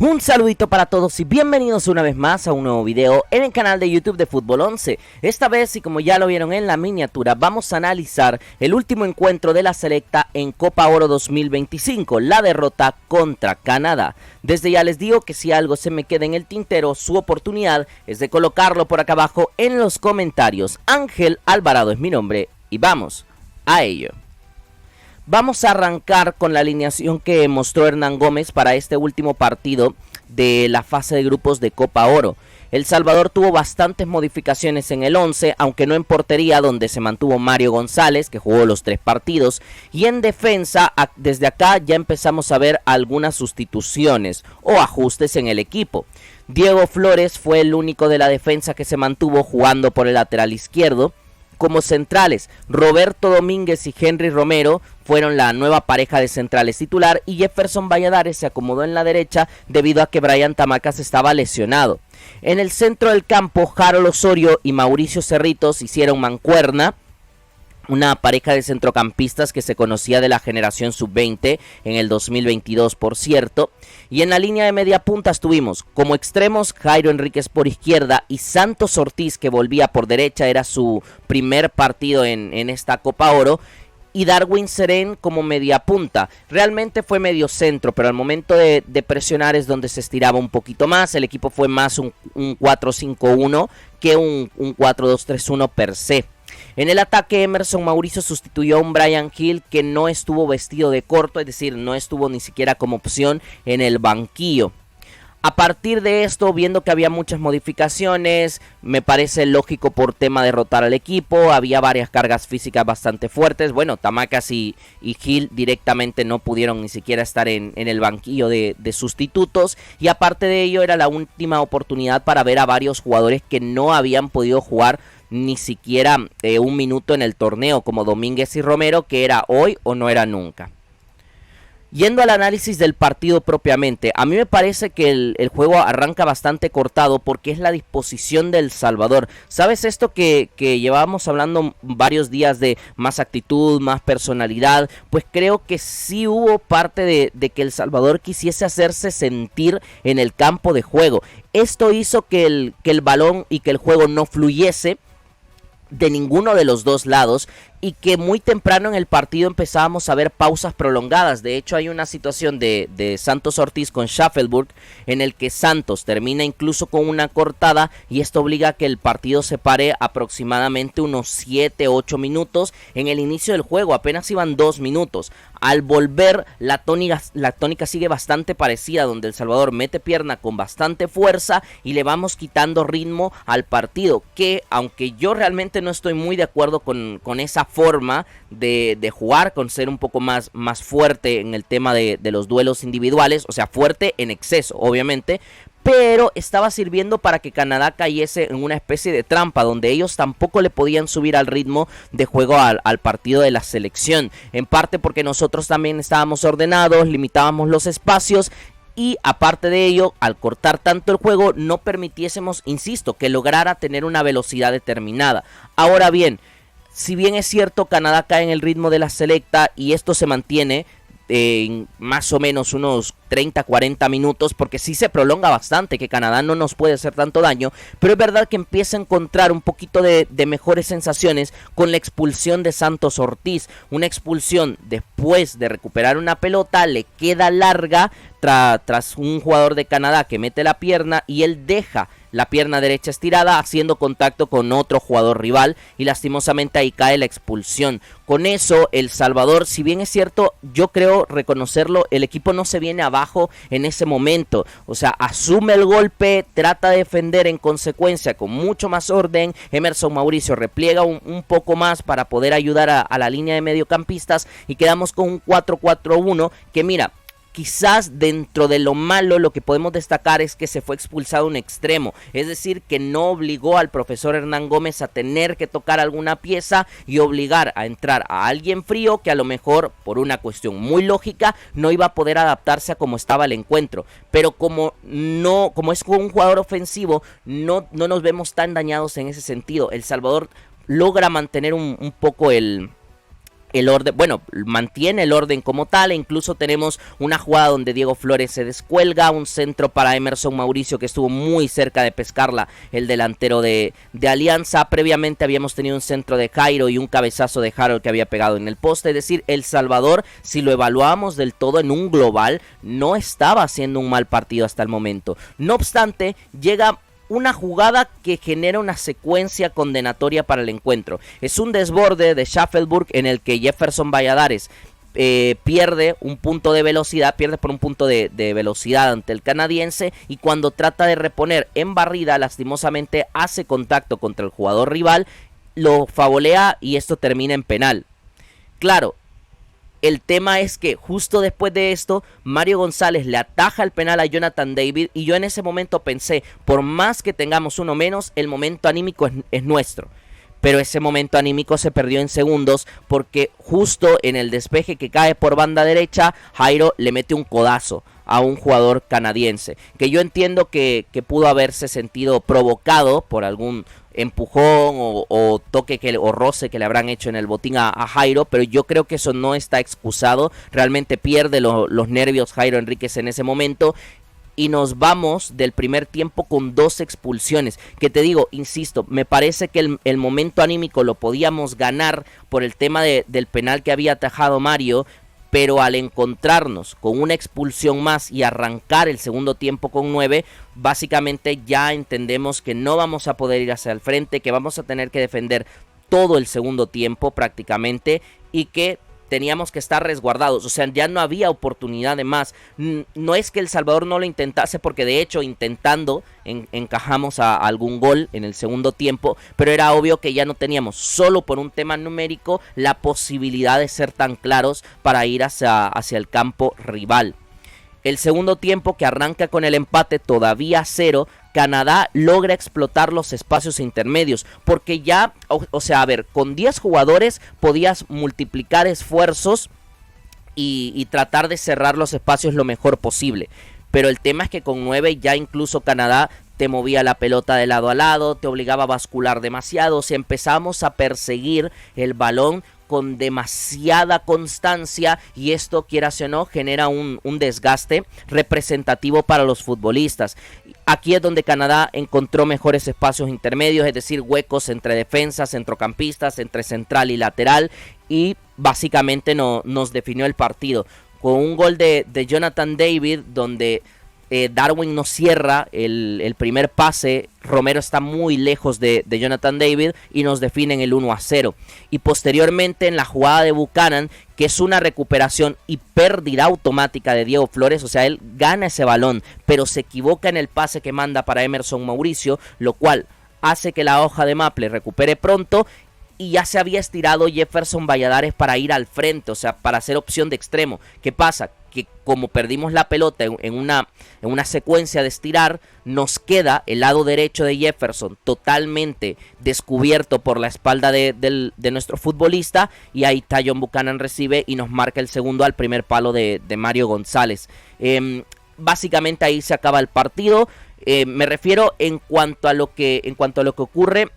Un saludito para todos y bienvenidos una vez más a un nuevo video en el canal de YouTube de Fútbol 11. Esta vez, y como ya lo vieron en la miniatura, vamos a analizar el último encuentro de la selecta en Copa Oro 2025, la derrota contra Canadá. Desde ya les digo que si algo se me queda en el tintero, su oportunidad es de colocarlo por acá abajo en los comentarios. Ángel Alvarado es mi nombre y vamos a ello. Vamos a arrancar con la alineación que mostró Hernán Gómez para este último partido de la fase de grupos de Copa Oro. El Salvador tuvo bastantes modificaciones en el 11, aunque no en portería, donde se mantuvo Mario González, que jugó los 3 partidos, y en defensa, desde acá ya empezamos a ver algunas sustituciones o ajustes en el equipo. Diego Flores fue el único de la defensa que se mantuvo jugando por el lateral izquierdo. Como centrales, Roberto Domínguez y Henry Romero fueron la nueva pareja de centrales titular y Jefferson Valladares se acomodó en la derecha debido a que Brian Tamacas estaba lesionado. En el centro del campo, Harold Osorio y Mauricio Cerritos hicieron mancuerna, una pareja de centrocampistas que se conocía de la generación sub-20 en el 2022, por cierto. Y en la línea de media punta estuvimos como extremos Jairo Enríquez por izquierda y Santos Ortiz, que volvía por derecha, era su primer partido en esta Copa Oro. Y Darwin Serén como media punta. Realmente fue medio centro, pero al momento de presionar es donde se estiraba un poquito más. El equipo fue más un 4-5-1 que un 4-2-3-1 per se. En el ataque, Emerson Mauricio sustituyó a un Brian Hill que no estuvo vestido de corto, es decir, no estuvo ni siquiera como opción en el banquillo. A partir de esto, viendo que había muchas modificaciones, me parece lógico por tema de rotar al equipo, había varias cargas físicas bastante fuertes. Bueno, Tamacas y Hill directamente no pudieron ni siquiera estar en el banquillo de sustitutos. Y aparte de ello, era la última oportunidad para ver a varios jugadores que no habían podido jugar ni siquiera un minuto en el torneo, como Domínguez y Romero, que era hoy o no era nunca. Yendo al análisis del partido propiamente, a mí me parece que el juego arranca bastante cortado porque es la disposición del Salvador. ¿Sabes esto que llevábamos hablando varios días de más actitud, más personalidad? Pues creo que sí hubo parte de que el Salvador quisiese hacerse sentir en el campo de juego. Esto hizo que el balón y que el juego no fluyese de ninguno de los dos lados y que muy temprano en el partido empezábamos a ver pausas prolongadas. De hecho, hay una situación de Santos Ortiz con Schaffelburg en el que Santos termina incluso con una cortada y esto obliga a que el partido se pare aproximadamente unos 7-8 minutos. En el inicio del juego apenas iban 2 minutos. Al volver, la tónica sigue bastante parecida, donde El Salvador mete pierna con bastante fuerza y le vamos quitando ritmo al partido, que aunque yo realmente no estoy muy de acuerdo con esa forma de jugar, con ser un poco más fuerte en el tema de los duelos individuales, o sea, fuerte en exceso, obviamente, pero estaba sirviendo para que Canadá cayese en una especie de trampa donde ellos tampoco le podían subir al ritmo de juego al partido de la selección, en parte porque nosotros también estábamos ordenados, limitábamos los espacios. Y aparte de ello, al cortar tanto el juego, no permitiésemos, insisto, que lograra tener una velocidad determinada. Ahora bien, si bien es cierto, Canadá cae en el ritmo de la selecta y esto se mantiene en más o menos unos 30-40 minutos, porque sí se prolonga bastante, que Canadá no nos puede hacer tanto daño, pero es verdad que empieza a encontrar un poquito de mejores sensaciones con la expulsión de Santos Ortiz, una expulsión después de recuperar una pelota, le queda larga tras un jugador de Canadá que mete la pierna y él deja la pierna derecha estirada haciendo contacto con otro jugador rival y lastimosamente ahí cae la expulsión. Con eso El Salvador, si bien es cierto, yo creo reconocerlo, el equipo no se viene abajo en ese momento, o sea, asume el golpe, trata de defender en consecuencia con mucho más orden. Emerson Mauricio repliega un poco más para poder ayudar a la línea de mediocampistas y quedamos con un 4-4-1 que mira, quizás dentro de lo malo lo que podemos destacar es que se fue expulsado un extremo, es decir, que no obligó al profesor Hernán Gómez a tener que tocar alguna pieza y obligar a entrar a alguien frío que a lo mejor por una cuestión muy lógica no iba a poder adaptarse a cómo estaba el encuentro, pero como es con un jugador ofensivo no nos vemos tan dañados en ese sentido. El Salvador logra mantener un poco el el orden, bueno, mantiene el orden como tal, e incluso tenemos una jugada donde Diego Flores se descuelga, un centro para Emerson Mauricio que estuvo muy cerca de pescarla, el delantero de Alianza. Previamente habíamos tenido un centro de Jairo y un cabezazo de Harold que había pegado en el poste. Es decir, El Salvador, si lo evaluábamos del todo en un global, no estaba haciendo un mal partido hasta el momento. No obstante, llega una jugada que genera una secuencia condenatoria para el encuentro. Es un desborde de Schaffelburg en el que Jefferson Valladares pierde un punto de velocidad, pierde por un punto de velocidad ante el canadiense, y cuando trata de reponer en barrida, lastimosamente hace contacto contra el jugador rival, lo faulea y esto termina en penal. Claro, el tema es que justo después de esto, Mario González le ataja el penal a Jonathan David, y yo en ese momento pensé, por más que tengamos uno menos, el momento anímico es nuestro. Pero ese momento anímico se perdió en segundos, porque justo en el despeje que cae por banda derecha, Jairo le mete un codazo a un jugador canadiense, que yo entiendo que pudo haberse sentido provocado por algún empujón o toque o roce que le habrán hecho en el botín a Jairo, pero yo creo que eso no está excusado. Realmente pierde los nervios Jairo Enríquez en ese momento, y nos vamos del primer tiempo con 2 expulsiones, que te digo, insisto, me parece que el momento anímico lo podíamos ganar por el tema del penal que había atajado Mario, pero al encontrarnos con una expulsión más y arrancar el segundo tiempo con 9, básicamente ya entendemos que no vamos a poder ir hacia el frente, que vamos a tener que defender todo el segundo tiempo prácticamente, y que teníamos que estar resguardados. O sea, ya no había oportunidad de más. No es que El Salvador no lo intentase, porque de hecho intentando encajamos a algún gol en el segundo tiempo, pero era obvio que ya no teníamos, solo por un tema numérico, la posibilidad de ser tan claros para ir hacia el campo rival. El segundo tiempo, que arranca con el empate todavía 0, Canadá logra explotar los espacios intermedios, porque ya, o sea, a ver, con 10 jugadores podías multiplicar esfuerzos y tratar de cerrar los espacios lo mejor posible, pero el tema es que con 9 ya incluso Canadá te movía la pelota de lado a lado, te obligaba a bascular demasiado, o sea, empezamos a perseguir el balón con demasiada constancia, y esto, quieras o no, genera un desgaste representativo para los futbolistas. Aquí es donde Canadá encontró mejores espacios intermedios, es decir, huecos entre defensas, centrocampistas, entre central y lateral, y básicamente nos definió el partido con un gol de Jonathan David, donde Darwin no cierra el primer pase. Romero está muy lejos de Jonathan David y nos definen el 1-0. Y posteriormente en la jugada de Buchanan, que es una recuperación y pérdida automática de Diego Flores, o sea, él gana ese balón, pero se equivoca en el pase que manda para Emerson Mauricio, lo cual hace que la hoja de Maple recupere pronto, y ya se había estirado Jefferson Valladares para ir al frente, o sea, para hacer opción de extremo. ¿Qué pasa? Que como perdimos la pelota en una secuencia de estirar, nos queda el lado derecho de Jefferson totalmente descubierto por la espalda de nuestro futbolista, y ahí Tajon Buchanan recibe y nos marca el segundo al primer palo de Mario González. Básicamente ahí se acaba el partido. Me refiero en cuanto a lo que ocurre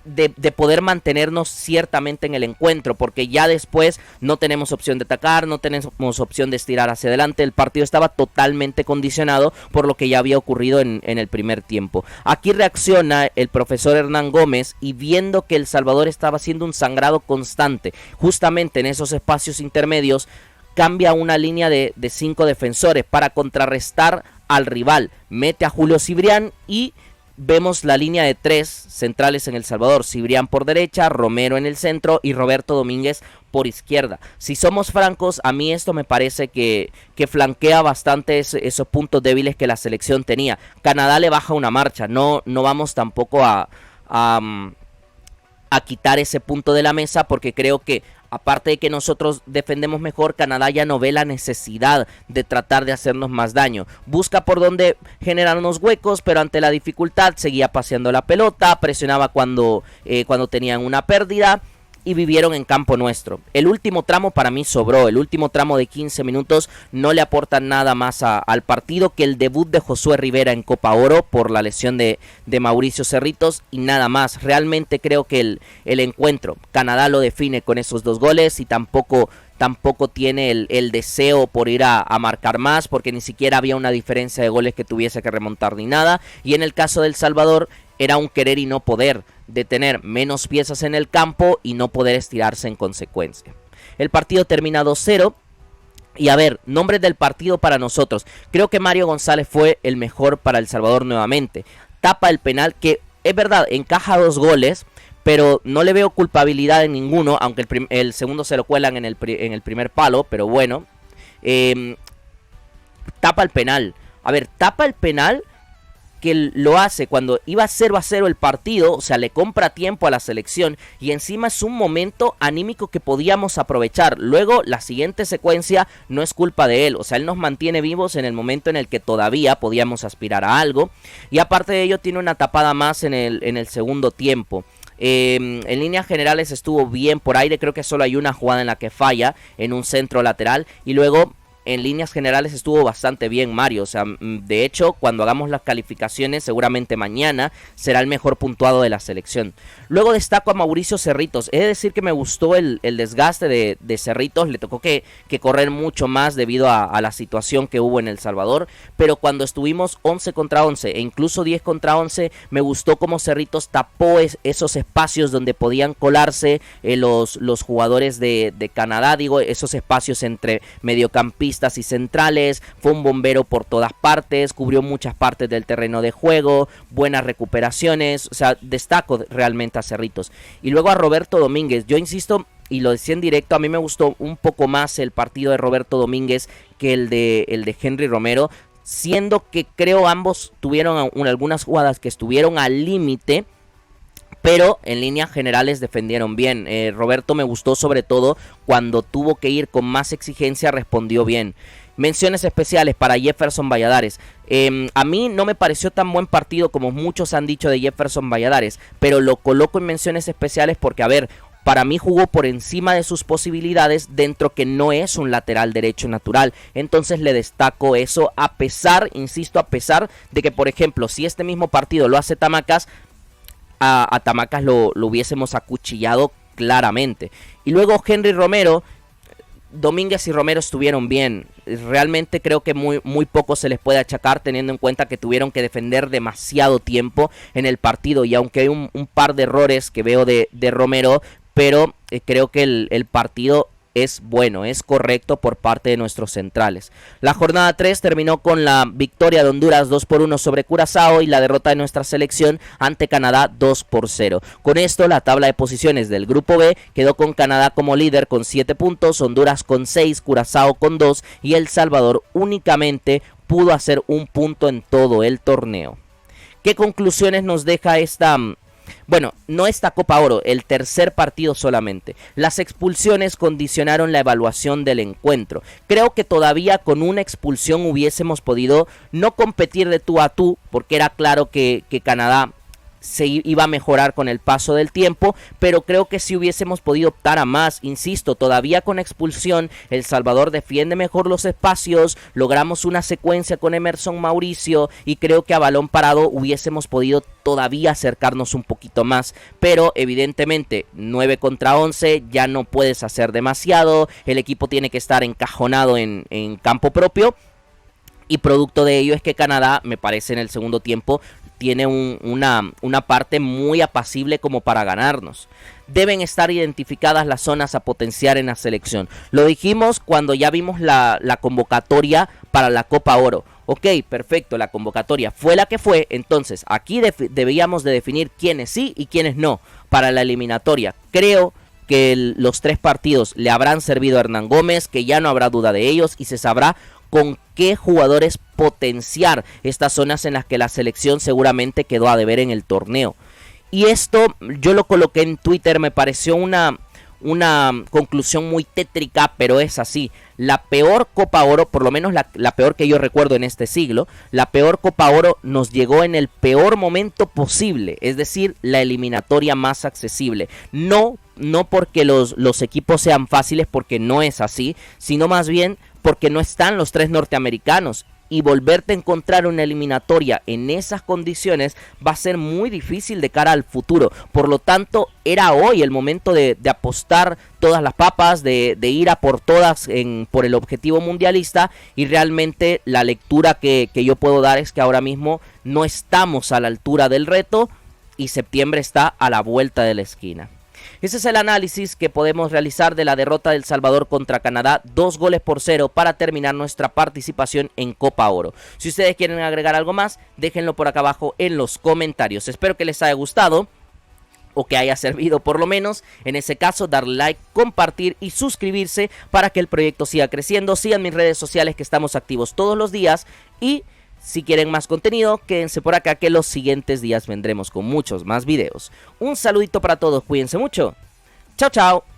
de poder mantenernos ciertamente en el encuentro, porque ya después no tenemos opción de atacar, no tenemos opción de estirar hacia adelante. El partido estaba totalmente condicionado por lo que ya había ocurrido en el primer tiempo. Aquí reacciona el profesor Hernán Gómez, y viendo que El Salvador estaba haciendo un sangrado constante justamente en esos espacios intermedios, cambia una línea de 5 defensores para contrarrestar al rival. Mete a Julio Cibrián y vemos la línea de 3 centrales en El Salvador: Cibrián por derecha, Romero en el centro y Roberto Domínguez por izquierda. Si somos francos, a mí esto me parece que flanquea bastante esos puntos débiles que la selección tenía. Canadá le baja una marcha, no vamos tampoco a quitar ese punto de la mesa, porque creo que aparte de que nosotros defendemos mejor, Canadá ya no ve la necesidad de tratar de hacernos más daño. Busca por dónde generarnos huecos, pero ante la dificultad seguía paseando la pelota, presionaba cuando tenían una pérdida. y vivieron en campo nuestro. El último tramo para mí sobró, el último tramo de 15 minutos no le aporta nada más al partido que el debut de Josué Rivera en Copa Oro por la lesión de Mauricio Cerritos y nada más. Realmente creo que el encuentro, Canadá lo define con esos 2 goles y tampoco tiene el deseo por ir a marcar más, porque ni siquiera había una diferencia de goles que tuviese que remontar ni nada. Y en el caso del Salvador era un querer y no poder, de tener menos piezas en el campo y no poder estirarse en consecuencia. El partido termina 2-0. Y a ver, nombres del partido para nosotros. Creo que Mario González fue el mejor para El Salvador nuevamente. Tapa el penal, que es verdad, encaja 2 goles, pero no le veo culpabilidad en ninguno, aunque el segundo se lo cuelan en el primer palo, pero bueno. Tapa el penal. A ver, tapa el penal que lo hace cuando iba 0-0 el partido, o sea, le compra tiempo a la selección y encima es un momento anímico que podíamos aprovechar. Luego, la siguiente secuencia no es culpa de él, o sea, él nos mantiene vivos en el momento en el que todavía podíamos aspirar a algo y aparte de ello tiene una tapada más en el segundo tiempo. En líneas generales estuvo bien por aire, creo que solo hay una jugada en la que falla en un centro lateral y luego en líneas generales estuvo bastante bien Mario, o sea, de hecho cuando hagamos las calificaciones seguramente mañana será el mejor puntuado de la selección. Luego destaco a Mauricio Cerritos, he de decir que me gustó el desgaste de Cerritos, le tocó que correr mucho más debido a la situación que hubo en El Salvador, pero cuando estuvimos 11 contra 11 e incluso 10 contra 11 me gustó cómo Cerritos tapó esos espacios donde podían colarse los jugadores de Canadá, digo, esos espacios entre mediocampistas y centrales, fue un bombero por todas partes, cubrió muchas partes del terreno de juego, buenas recuperaciones, o sea, destaco realmente a Cerritos. Y luego a Roberto Domínguez, yo insisto, y lo decía en directo, a mí me gustó un poco más el partido de Roberto Domínguez que el de Henry Romero, siendo que creo ambos tuvieron algunas jugadas que estuvieron al límite, pero en líneas generales defendieron bien. Roberto me gustó sobre todo cuando tuvo que ir con más exigencia, respondió bien. Menciones especiales para Jefferson Valladares. A mí no me pareció tan buen partido como muchos han dicho de Jefferson Valladares, pero lo coloco en menciones especiales porque, a ver, para mí jugó por encima de sus posibilidades dentro que no es un lateral derecho natural. Entonces le destaco eso a pesar, insisto, a pesar de que, por ejemplo, si este mismo partido lo hace Tamacas, a Tamacas lo hubiésemos acuchillado claramente. Y luego Henry Romero, Domínguez y Romero estuvieron bien. Realmente creo que muy poco se les puede achacar teniendo en cuenta que tuvieron que defender demasiado tiempo en el partido. Y aunque hay un par de errores que veo de Romero, pero creo que el partido es bueno, es correcto por parte de nuestros centrales. La jornada 3 terminó con la victoria de Honduras 2-1 sobre Curazao y la derrota de nuestra selección ante Canadá 2-0. Con esto la tabla de posiciones del grupo B quedó con Canadá como líder con 7 puntos, Honduras con 6, Curazao con 2 y El Salvador únicamente pudo hacer un punto en todo el torneo. ¿Qué conclusiones nos deja esta... Bueno, no esta Copa Oro, el tercer partido solamente? Las expulsiones condicionaron la evaluación del encuentro. Creo que todavía con una expulsión hubiésemos podido no competir de tú a tú, porque era claro que Canadá se iba a mejorar con el paso del tiempo, pero creo que si hubiésemos podido optar a más. Insisto, todavía con expulsión El Salvador defiende mejor los espacios, logramos una secuencia con Emerson Mauricio y creo que a balón parado hubiésemos podido todavía acercarnos un poquito más, pero evidentemente 9 contra 11 ya no puedes hacer demasiado, el equipo tiene que estar encajonado en campo propio y producto de ello es que Canadá, me parece en el segundo tiempo, tiene una parte muy apacible como para ganarnos. Deben estar identificadas las zonas a potenciar en la selección. Lo dijimos cuando ya vimos la convocatoria para la Copa Oro. Ok, perfecto, la convocatoria fue la que fue, entonces aquí debíamos de definir quiénes sí y quiénes no para la eliminatoria. Creo que los 3 partidos le habrán servido a Hernán Gómez, que ya no habrá duda de ellos y se sabrá con qué jugadores potenciar estas zonas en las que la selección seguramente quedó a deber en el torneo. Y esto yo lo coloqué en Twitter, me pareció una una conclusión muy tétrica, pero es así. La peor Copa Oro, por lo menos la peor que yo recuerdo en este siglo, la peor Copa Oro nos llegó en el peor momento posible, es decir, la eliminatoria más accesible. No porque los equipos sean fáciles, porque no es así, sino más bien porque no están los 3 norteamericanos. Y volverte a encontrar una eliminatoria en esas condiciones va a ser muy difícil de cara al futuro. Por lo tanto, era hoy el momento de apostar todas las papas, de ir a por todas por el objetivo mundialista. Y realmente la lectura que yo puedo dar es que ahora mismo no estamos a la altura del reto y septiembre está a la vuelta de la esquina. Ese es el análisis que podemos realizar de la derrota de El Salvador contra Canadá, 2-0 para terminar nuestra participación en Copa Oro. Si ustedes quieren agregar algo más, déjenlo por acá abajo en los comentarios. Espero que les haya gustado o que haya servido por lo menos. En ese caso, darle like, compartir y suscribirse para que el proyecto siga creciendo. Sigan mis redes sociales que estamos activos todos los días y si quieren más contenido, quédense por acá que los siguientes días vendremos con muchos más videos. Un saludito para todos, cuídense mucho. Chao, chao.